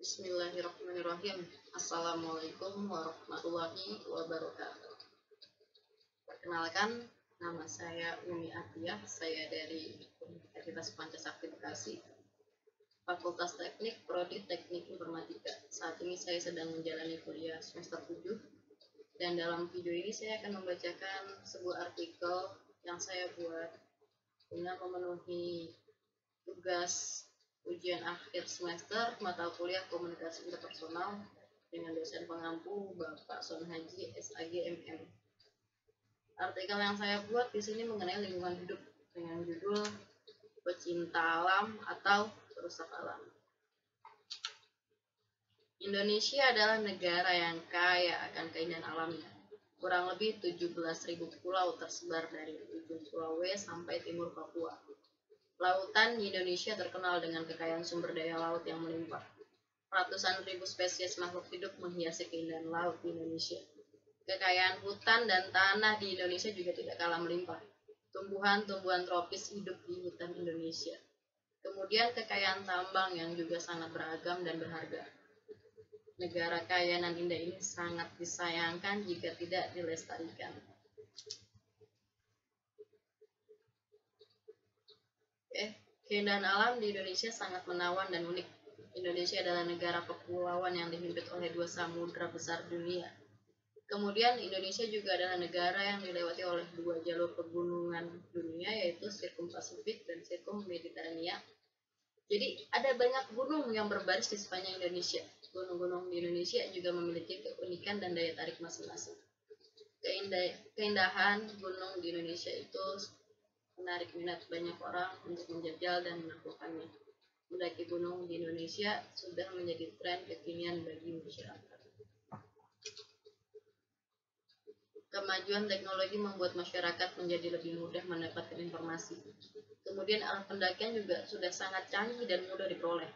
Bismillahirrahmanirrahim. Assalamualaikum warahmatullahi wabarakatuh. Perkenalkan, nama saya Umi Atiyah. Saya dari Universitas Pancasakti Bekasi, Fakultas Teknik, Prodi Teknik Informatika. Saat ini saya sedang menjalani kuliah semester 7. Dan dalam video ini saya akan membacakan sebuah artikel yang saya buat guna memenuhi tugas ujian akhir semester mata kuliah komunikasi interpersonal dengan dosen pengampu Bapak Son Haji SAG MM. Artikel yang saya buat di sini mengenai lingkungan hidup dengan judul Pecinta Alam atau Perusak Alam. Indonesia adalah negara yang kaya akan keindahan alamnya. Kurang lebih 17.000 pulau tersebar dari ujung Sulawesi sampai timur Papua. Lautan di Indonesia terkenal dengan kekayaan sumber daya laut yang melimpah. Ratusan ribu spesies makhluk hidup menghiasi keindahan laut di Indonesia. Kekayaan hutan dan tanah di Indonesia juga tidak kalah melimpah. Tumbuhan-tumbuhan tropis hidup di hutan Indonesia. Kemudian kekayaan tambang yang juga sangat beragam dan berharga. Negara kaya nan indah ini sangat disayangkan jika tidak dilestarikan. Keindahan alam di Indonesia sangat menawan dan unik. Indonesia adalah negara kepulauan yang dihimpit oleh 2 samudra besar dunia. Kemudian Indonesia juga adalah negara yang dilewati oleh 2 jalur pegunungan dunia, yaitu Sirkum Pasifik dan Sirkum Mediterania. Jadi ada banyak gunung yang berbaris di sepanjang Indonesia. Gunung-gunung di Indonesia juga memiliki keunikan dan daya tarik masing-masing. Keindahan gunung di Indonesia itu menarik minat banyak orang untuk menjajal dan menaklukkannya. Mendaki gunung di Indonesia sudah menjadi tren kekinian bagi masyarakat. Kemajuan teknologi membuat masyarakat menjadi lebih mudah mendapatkan informasi. Kemudian alat pendakian juga sudah sangat canggih dan mudah diperoleh.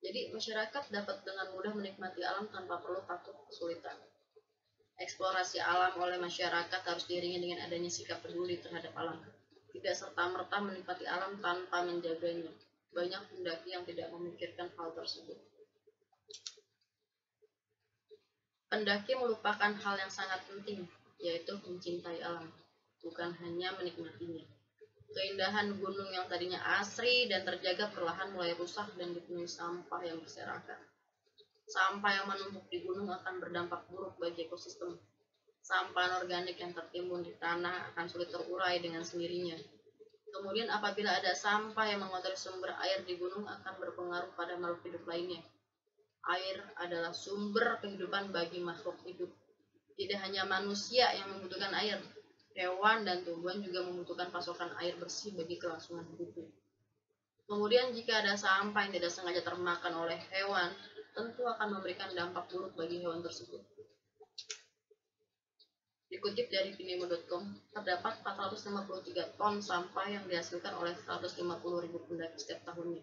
Jadi masyarakat dapat dengan mudah menikmati alam tanpa perlu takut kesulitan. Eksplorasi alam oleh masyarakat harus diiringi dengan adanya sikap peduli terhadap alam. Tidak serta-merta menikmati alam tanpa menjaganya. Banyak pendaki yang tidak memikirkan hal tersebut. Pendaki melupakan hal yang sangat penting, yaitu mencintai alam, bukan hanya menikmatinya. Keindahan gunung yang tadinya asri dan terjaga perlahan mulai rusak dan dipenuhi sampah yang berserakan. Sampah yang menumpuk di gunung akan berdampak buruk bagi ekosistem. Sampah organik yang tertimbun di tanah akan sulit terurai dengan sendirinya. Kemudian apabila ada sampah yang mengotori sumber air di gunung akan berpengaruh pada makhluk hidup lainnya. Air adalah sumber kehidupan bagi makhluk hidup. Tidak hanya manusia yang membutuhkan air, hewan dan tumbuhan juga membutuhkan pasokan air bersih bagi kelangsungan hidupnya. Kemudian jika ada sampah yang tidak sengaja termakan oleh hewan, tentu akan memberikan dampak buruk bagi hewan tersebut. Dikutip dari pinimo.com, terdapat 453 ton sampah yang dihasilkan oleh 150.000 pendaki setiap tahunnya,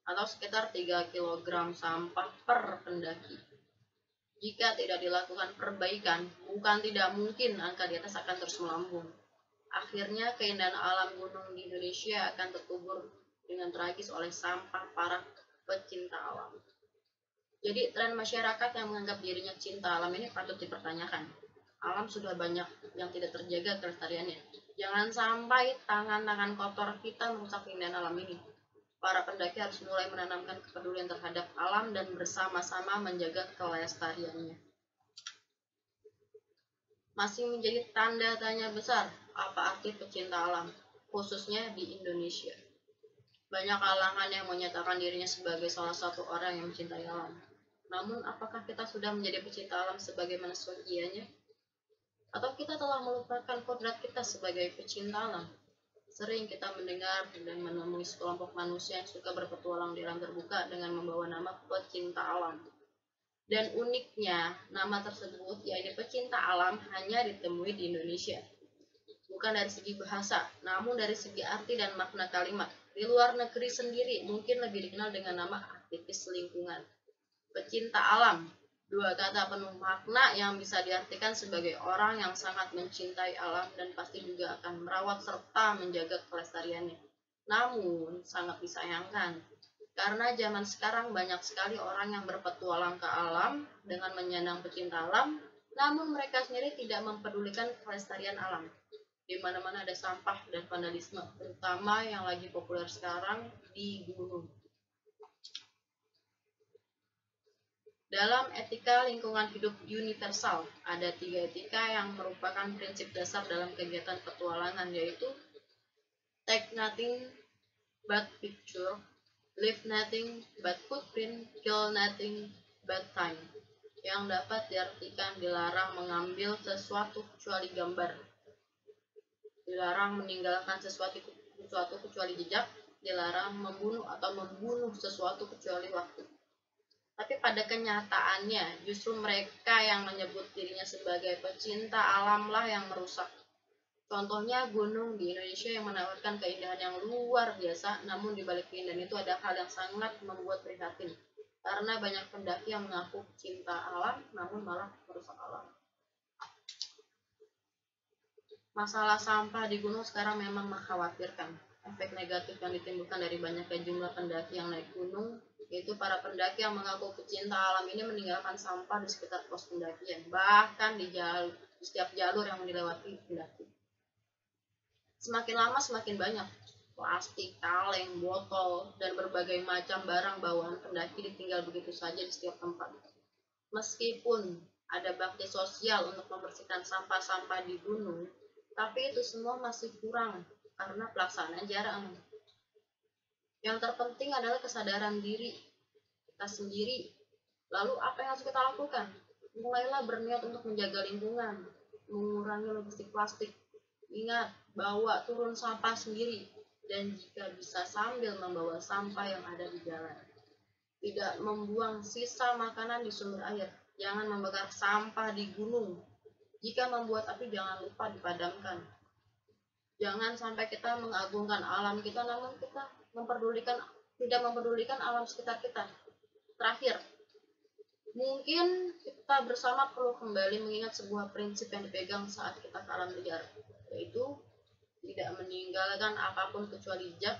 atau sekitar 3 kg sampah per pendaki. Jika tidak dilakukan perbaikan, bukan tidak mungkin angka di atas akan terus melambung. Akhirnya keindahan alam gunung di Indonesia akan terkubur dengan tragis oleh sampah para pecinta alam. Jadi tren masyarakat yang menganggap dirinya cinta alam ini patut dipertanyakan. Alam sudah banyak yang tidak terjaga kelestariannya. Jangan sampai tangan-tangan kotor kita merusak keindahan alam ini. Para pendaki harus mulai menanamkan kepedulian terhadap alam dan bersama-sama menjaga kelestariannya. Masih menjadi tanda tanya besar, apa arti pecinta alam, khususnya di Indonesia. Banyak kalangan yang menyatakan dirinya sebagai salah satu orang yang mencintai alam. Namun, apakah kita sudah menjadi pecinta alam sebagaimana sebagiannya? Atau kita telah melupakan kodrat kita sebagai pecinta alam? Sering kita mendengar dan menemui sekelompok manusia yang suka berpetualang di alam terbuka dengan membawa nama pecinta alam. Dan uniknya, nama tersebut, yaitu pecinta alam, hanya ditemui di Indonesia. Bukan dari segi bahasa, namun dari segi arti dan makna kalimat. Di luar negeri sendiri mungkin lebih dikenal dengan nama aktivis lingkungan. Pecinta alam, 2 kata penuh makna yang bisa diartikan sebagai orang yang sangat mencintai alam dan pasti juga akan merawat serta menjaga kelestariannya. Namun, sangat disayangkan, Karena zaman sekarang banyak sekali orang yang berpetualang ke alam dengan menyandang pecinta alam, namun mereka sendiri tidak mempedulikan kelestarian alam. Di mana-mana ada sampah dan vandalisme, terutama yang lagi populer sekarang di gunung. Dalam etika lingkungan hidup universal, ada 3 etika yang merupakan prinsip dasar dalam kegiatan petualangan, yaitu take nothing but picture, leave nothing but footprint, kill nothing but time. Yang dapat diartikan dilarang mengambil sesuatu kecuali gambar, dilarang meninggalkan sesuatu kecuali jejak, dilarang membunuh atau membunuh sesuatu kecuali waktu. Tapi pada kenyataannya, justru mereka yang menyebut dirinya sebagai pecinta alam lah yang merusak. Contohnya gunung di Indonesia yang menawarkan keindahan yang luar biasa, namun di balik keindahan itu ada hal yang sangat membuat prihatin. Karena banyak pendaki yang mengaku cinta alam, namun malah merusak alam. Masalah sampah di gunung sekarang memang mengkhawatirkan. Efek negatif yang ditimbulkan dari banyaknya jumlah pendaki yang naik gunung, yaitu para pendaki yang mengaku pecinta alam ini meninggalkan sampah di sekitar pos pendakian, bahkan di setiap jalur yang dilewati pendaki. Semakin lama semakin banyak plastik, kaleng, botol, dan berbagai macam barang bawaan pendaki ditinggal begitu saja di setiap tempat. Meskipun ada bakti sosial untuk membersihkan sampah-sampah di gunung, tapi itu semua masih kurang karena pelaksanaan jarang. Yang terpenting adalah kesadaran diri kita sendiri. Lalu apa yang harus kita lakukan? Mulailah berniat untuk menjaga lingkungan, mengurangi logistik plastik. Ingat, bawa turun sampah sendiri, dan jika bisa sambil membawa sampah yang ada di jalan. Tidak membuang sisa makanan di sumber air. Jangan membakar sampah di gunung. Jika membuat api, jangan lupa dipadamkan. Jangan sampai kita mengagungkan alam kita, namun kita tidak mempedulikan alam sekitar kita. Terakhir, mungkin kita bersama perlu kembali mengingat sebuah prinsip yang dipegang saat kita ke alam liar, yaitu tidak meninggalkan apapun kecuali jejak,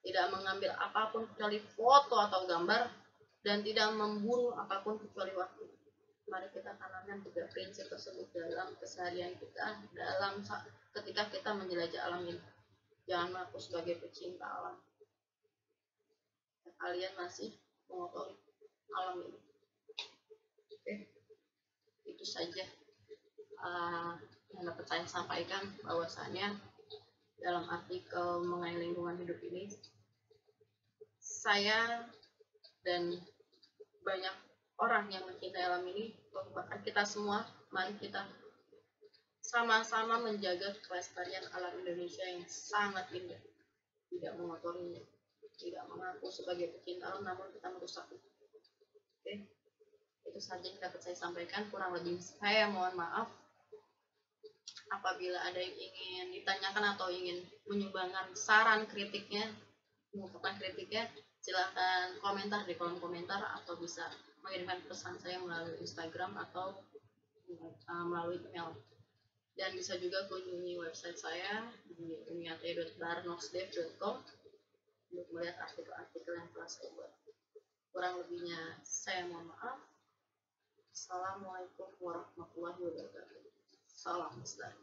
tidak mengambil apapun kecuali foto atau gambar, dan tidak membunuh apapun kecuali waktu. Mari kita tanamkan 3 prinsip tersebut dalam keseharian kita, ketika kita menjelajah alam ini. Jangan mengaku sebagai pecinta alam. Kalian masih mengotori alam ini. Oke, itu saja yang dapat saya sampaikan, bahwasanya dalam artikel mengenai lingkungan hidup ini, saya dan banyak orang yang mencintai alam ini, bahkan kita semua, mari kita sama-sama menjaga kelestarian alam Indonesia yang sangat indah. Tidak mengotorinya, tidak mengaku sebagai pecinta alam, namun kita merusak. Oke, itu saja yang dapat saya sampaikan. Kurang lebih saya mohon maaf. Apabila ada yang ingin ditanyakan atau ingin menyumbangkan saran kritiknya, mengumpulkan kritiknya, silahkan komentar di kolom komentar, atau bisa mengirimkan pesan saya melalui Instagram atau melalui email. Dan bisa juga kunjungi website saya di umiate.barnoxdev.com untuk melihat artikel-artikel yang telah saya buat. Kurang lebihnya saya mohon maaf. Assalamualaikum warahmatullahi wabarakatuh. Salam lestari.